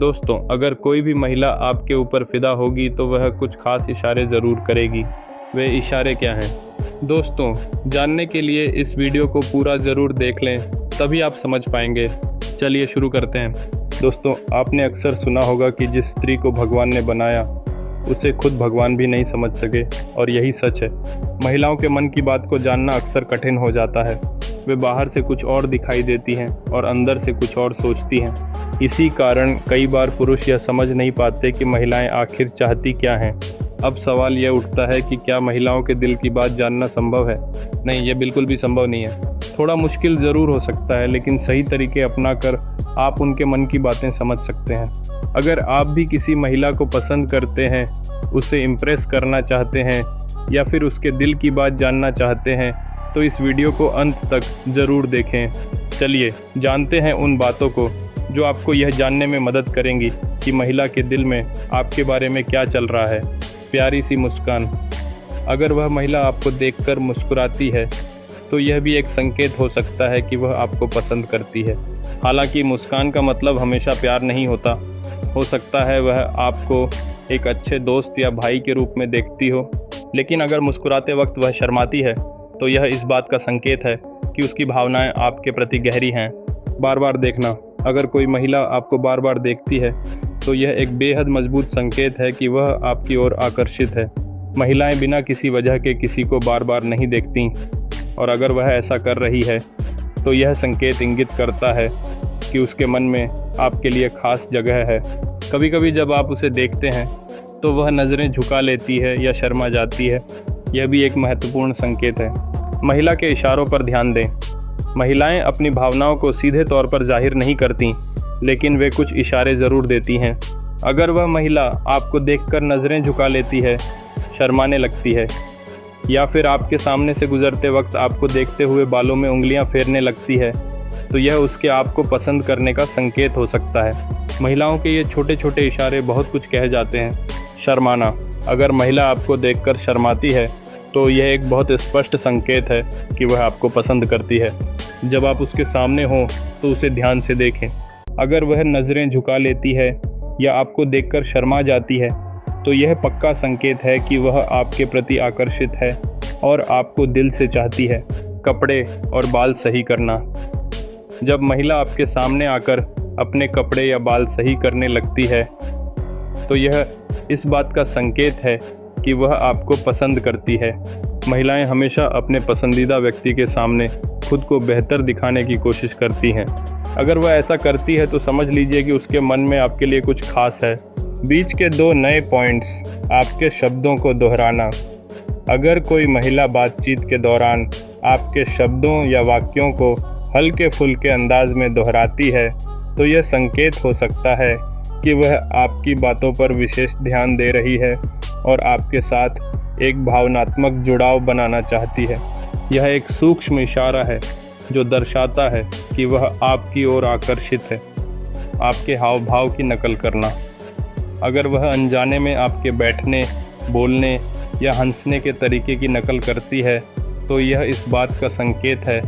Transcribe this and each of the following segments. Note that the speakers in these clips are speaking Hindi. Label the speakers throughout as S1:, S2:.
S1: दोस्तों, अगर कोई भी महिला आपके ऊपर फिदा होगी तो वह कुछ खास इशारे ज़रूर करेगी। वे इशारे क्या हैं? दोस्तों, जानने के लिए इस वीडियो को पूरा ज़रूर देख लें, तभी आप समझ पाएंगे। चलिए शुरू करते हैं। दोस्तों, आपने अक्सर सुना होगा कि जिस स्त्री को भगवान ने बनाया उसे खुद भगवान भी नहीं समझ सके, और यही सच है। महिलाओं के मन की बात को जानना अक्सर कठिन हो जाता है। वे बाहर से कुछ और दिखाई देती हैं और अंदर से कुछ और सोचती हैं। इसी कारण कई बार पुरुष यह समझ नहीं पाते कि महिलाएं आखिर चाहती क्या हैं। अब सवाल यह उठता है कि क्या महिलाओं के दिल की बात जानना संभव है? नहीं, यह बिल्कुल भी संभव नहीं है। थोड़ा मुश्किल ज़रूर हो सकता है, लेकिन सही तरीके अपनाकर आप उनके मन की बातें समझ सकते हैं। अगर आप भी किसी महिला को पसंद करते हैं, उसे इम्प्रेस करना चाहते हैं या फिर उसके दिल की बात जानना चाहते हैं, तो इस वीडियो को अंत तक ज़रूर देखें। चलिए जानते हैं उन बातों को जो आपको यह जानने में मदद करेंगी कि महिला के दिल में आपके बारे में क्या चल रहा है। प्यारी सी मुस्कान। अगर वह महिला आपको देखकर मुस्कुराती है तो यह भी एक संकेत हो सकता है कि वह आपको पसंद करती है। हालांकि मुस्कान का मतलब हमेशा प्यार नहीं होता। हो सकता है वह आपको एक अच्छे दोस्त या भाई के रूप में देखती हो, लेकिन अगर मुस्कुराते वक्त वह शर्माती है तो यह इस बात का संकेत है कि उसकी भावनाएं आपके प्रति गहरी हैं। बार बार देखना। अगर कोई महिला आपको बार बार देखती है तो यह एक बेहद मजबूत संकेत है कि वह आपकी ओर आकर्षित है। महिलाएं बिना किसी वजह के किसी को बार बार नहीं देखती, और अगर वह ऐसा कर रही है तो यह संकेत इंगित करता है कि उसके मन में आपके लिए खास जगह है। कभी कभी जब आप उसे देखते हैं तो वह नज़रें झुका लेती है या शर्मा जाती है। यह भी एक महत्वपूर्ण संकेत है। महिला के इशारों पर ध्यान दें। महिलाएं अपनी भावनाओं को सीधे तौर पर जाहिर नहीं करती, लेकिन वे कुछ इशारे ज़रूर देती हैं। अगर वह महिला आपको देखकर नज़रें झुका लेती है, शर्माने लगती है, या फिर आपके सामने से गुजरते वक्त आपको देखते हुए बालों में उंगलियां फेरने लगती है, तो यह उसके आपको पसंद करने का संकेत हो सकता है। महिलाओं के ये छोटे छोटे इशारे बहुत कुछ कह जाते हैं। शर्माना। अगर महिला आपको देखकर शर्माती है तो यह एक बहुत स्पष्ट संकेत है कि वह आपको पसंद करती है। जब आप उसके सामने हों तो उसे ध्यान से देखें। अगर वह नज़रें झुका लेती है या आपको देखकर शर्मा जाती है तो यह पक्का संकेत है कि वह आपके प्रति आकर्षित है और आपको दिल से चाहती है। कपड़े और बाल सही करना। जब महिला आपके सामने आकर अपने कपड़े या बाल सही करने लगती है तो यह इस बात का संकेत है कि वह आपको पसंद करती है। महिलाएं हमेशा अपने पसंदीदा व्यक्ति के सामने खुद को बेहतर दिखाने की कोशिश करती हैं। अगर वह ऐसा करती है तो समझ लीजिए कि उसके मन में आपके लिए कुछ खास है। बीच के 2 नए पॉइंट्स। आपके शब्दों को दोहराना। अगर कोई महिला बातचीत के दौरान आपके शब्दों या वाक्यों को हल्के फुल्के अंदाज में दोहराती है तो यह संकेत हो सकता है कि वह आपकी बातों पर विशेष ध्यान दे रही है और आपके साथ एक भावनात्मक जुड़ाव बनाना चाहती है। यह एक सूक्ष्म इशारा है जो दर्शाता है कि वह आपकी ओर आकर्षित है। आपके हाव भाव की नकल करना। अगर वह अनजाने में आपके बैठने, बोलने या हंसने के तरीके की नकल करती है तो यह इस बात का संकेत है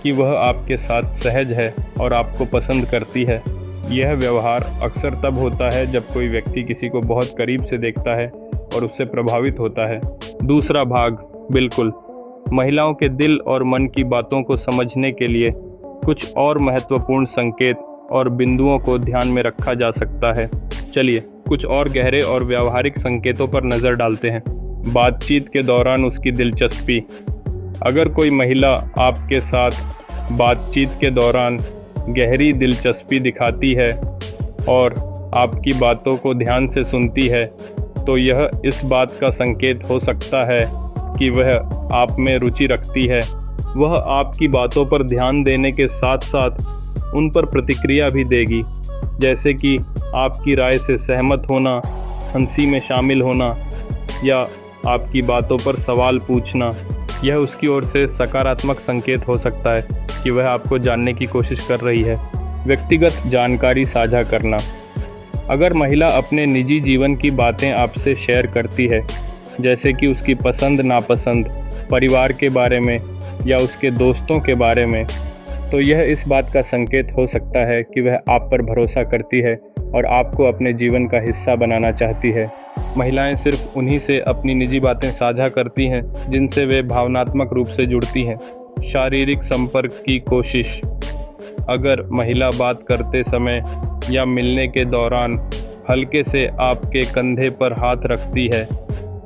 S1: कि वह आपके साथ सहज है और आपको पसंद करती है। यह व्यवहार अक्सर तब होता है जब कोई व्यक्ति किसी को बहुत करीब से देखता है और उससे प्रभावित होता है। दूसरा भाग। बिल्कुल। महिलाओं के दिल और मन की बातों को समझने के लिए कुछ और महत्वपूर्ण संकेत और बिंदुओं को ध्यान में रखा जा सकता है। चलिए कुछ और गहरे और व्यावहारिक संकेतों पर नज़र डालते हैं। बातचीत के दौरान उसकी दिलचस्पी। अगर कोई महिला आपके साथ बातचीत के दौरान गहरी दिलचस्पी दिखाती है और आपकी बातों को ध्यान से सुनती है तो यह इस बात का संकेत हो सकता है कि वह आप में रुचि रखती है। वह आपकी बातों पर ध्यान देने के साथ साथ उन पर प्रतिक्रिया भी देगी, जैसे कि आपकी राय से सहमत होना, हंसी में शामिल होना या आपकी बातों पर सवाल पूछना। यह उसकी ओर से सकारात्मक संकेत हो सकता है कि वह आपको जानने की कोशिश कर रही है। व्यक्तिगत जानकारी साझा करना। अगर महिला अपने निजी जीवन की बातें आपसे शेयर करती है, जैसे कि उसकी पसंद नापसंद, परिवार के बारे में या उसके दोस्तों के बारे में, तो यह इस बात का संकेत हो सकता है कि वह आप पर भरोसा करती है और आपको अपने जीवन का हिस्सा बनाना चाहती है। महिलाएं सिर्फ उन्हीं से अपनी निजी बातें साझा करती हैं जिनसे वे भावनात्मक रूप से जुड़ती हैं। शारीरिक संपर्क की कोशिश। अगर महिला बात करते समय या मिलने के दौरान हल्के से आपके कंधे पर हाथ रखती है,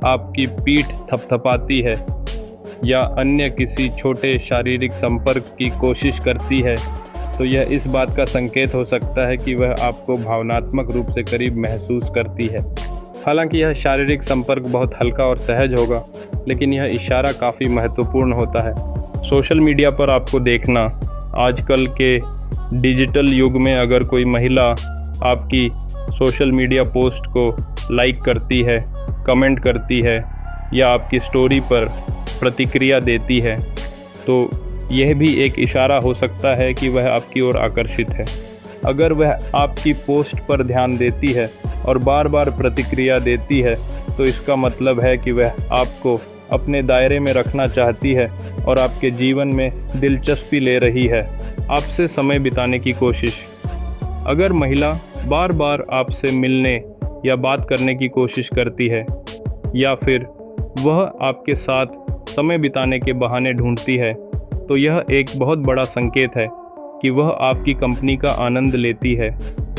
S1: आपकी पीठ थपथपाती है या अन्य किसी छोटे शारीरिक संपर्क की कोशिश करती है, तो यह इस बात का संकेत हो सकता है कि वह आपको भावनात्मक रूप से करीब महसूस करती है। हालांकि यह शारीरिक संपर्क बहुत हल्का और सहज होगा, लेकिन यह इशारा काफ़ी महत्वपूर्ण होता है। सोशल मीडिया पर आपको देखना। आजकल के डिजिटल युग में अगर कोई महिला आपकी सोशल मीडिया पोस्ट को लाइक करती है, कमेंट करती है या आपकी स्टोरी पर प्रतिक्रिया देती है, तो यह भी एक इशारा हो सकता है कि वह आपकी ओर आकर्षित है। अगर वह आपकी पोस्ट पर ध्यान देती है और बार बार प्रतिक्रिया देती है, तो इसका मतलब है कि वह आपको अपने दायरे में रखना चाहती है और आपके जीवन में दिलचस्पी ले रही है। आपसे समय बिताने की कोशिश। अगर महिला बार बार आपसे मिलने या बात करने की कोशिश करती है या फिर वह आपके साथ समय बिताने के बहाने ढूंढती है, तो यह एक बहुत बड़ा संकेत है कि वह आपकी कंपनी का आनंद लेती है।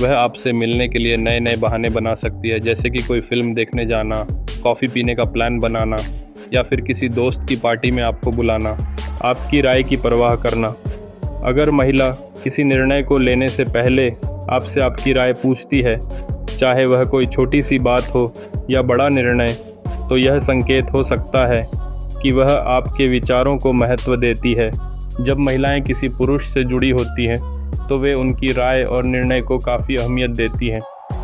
S1: वह आपसे मिलने के लिए नए नए बहाने बना सकती है, जैसे कि कोई फिल्म देखने जाना, कॉफ़ी पीने का प्लान बनाना या फिर किसी दोस्त की पार्टी में आपको बुलाना। आपकी राय की परवाह करना। अगर महिला किसी निर्णय को लेने से पहले आपसे आपकी राय पूछती है, चाहे वह कोई छोटी सी बात हो या बड़ा निर्णय, तो यह संकेत हो सकता है कि वह आपके विचारों को महत्व देती है। जब महिलाएं किसी पुरुष से जुड़ी होती हैं, तो वे उनकी राय और निर्णय को काफ़ी अहमियत देती हैं।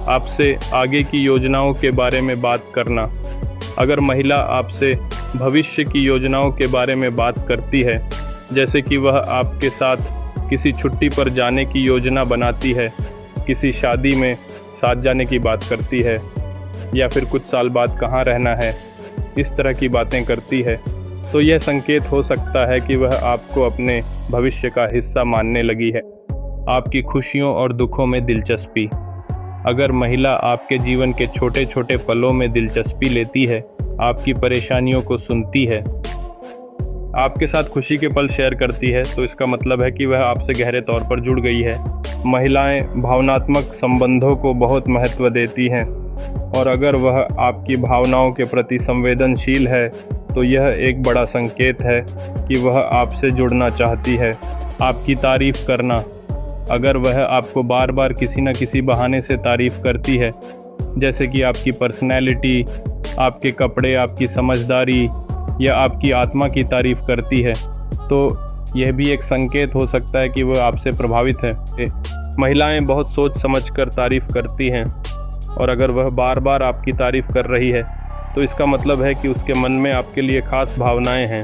S1: आपसे आगे की योजनाओं के बारे में बात करना। अगर महिला आपसे भविष्य की योजनाओं के बारे में बात करती है, जैसे कि वह आपके साथ किसी छुट्टी पर जाने की योजना बनाती है, किसी शादी में साथ जाने की बात करती है या फिर कुछ साल बाद कहाँ रहना है, इस तरह की बातें करती है, तो यह संकेत हो सकता है कि वह आपको अपने भविष्य का हिस्सा मानने लगी है। आपकी खुशियों और दुखों में दिलचस्पी। अगर महिला आपके जीवन के छोटे छोटे पलों में दिलचस्पी लेती है, आपकी परेशानियों को सुनती है, आपके साथ खुशी के पल शेयर करती है, तो इसका मतलब है कि वह आपसे गहरे तौर पर जुड़ गई है। महिलाएं भावनात्मक संबंधों को बहुत महत्व देती हैं और अगर वह आपकी भावनाओं के प्रति संवेदनशील है, तो यह एक बड़ा संकेत है कि वह आपसे जुड़ना चाहती है। आपकी तारीफ़ करना। अगर वह आपको बार बार किसी न किसी बहाने से तारीफ़ करती है, जैसे कि आपकी पर्सनैलिटी, आपके कपड़े, आपकी समझदारी या आपकी आत्मा की तारीफ़ करती है, तो यह भी एक संकेत हो सकता है कि वह आपसे प्रभावित है। महिलाएं बहुत सोच समझकर तारीफ़ करती हैं और अगर वह बार बार आपकी तारीफ़ कर रही है, तो इसका मतलब है कि उसके मन में आपके लिए ख़ास भावनाएं हैं।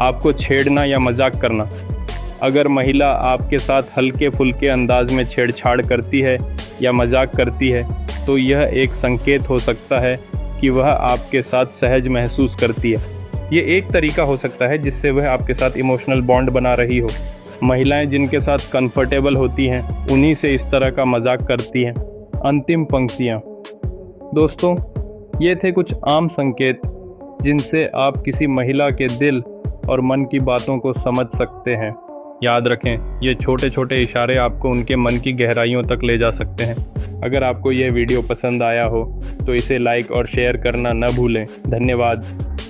S1: आपको छेड़ना या मजाक करना। अगर महिला आपके साथ हल्के फुल्के अंदाज में छेड़छाड़ करती है या मजाक करती है, तो यह एक संकेत हो सकता है कि वह आपके साथ सहज महसूस करती है। ये एक तरीका हो सकता है जिससे वह आपके साथ इमोशनल बॉन्ड बना रही हो। महिलाएं जिनके साथ कंफर्टेबल होती हैं, उन्हीं से इस तरह का मजाक करती हैं। अंतिम पंक्तियाँ। दोस्तों, ये थे कुछ आम संकेत जिनसे आप किसी महिला के दिल और मन की बातों को समझ सकते हैं। याद रखें, ये छोटे छोटे इशारे आपको उनके मन की गहराइयों तक ले जा सकते हैं। अगर आपको यह वीडियो पसंद आया हो तो इसे लाइक और शेयर करना न भूलें। धन्यवाद।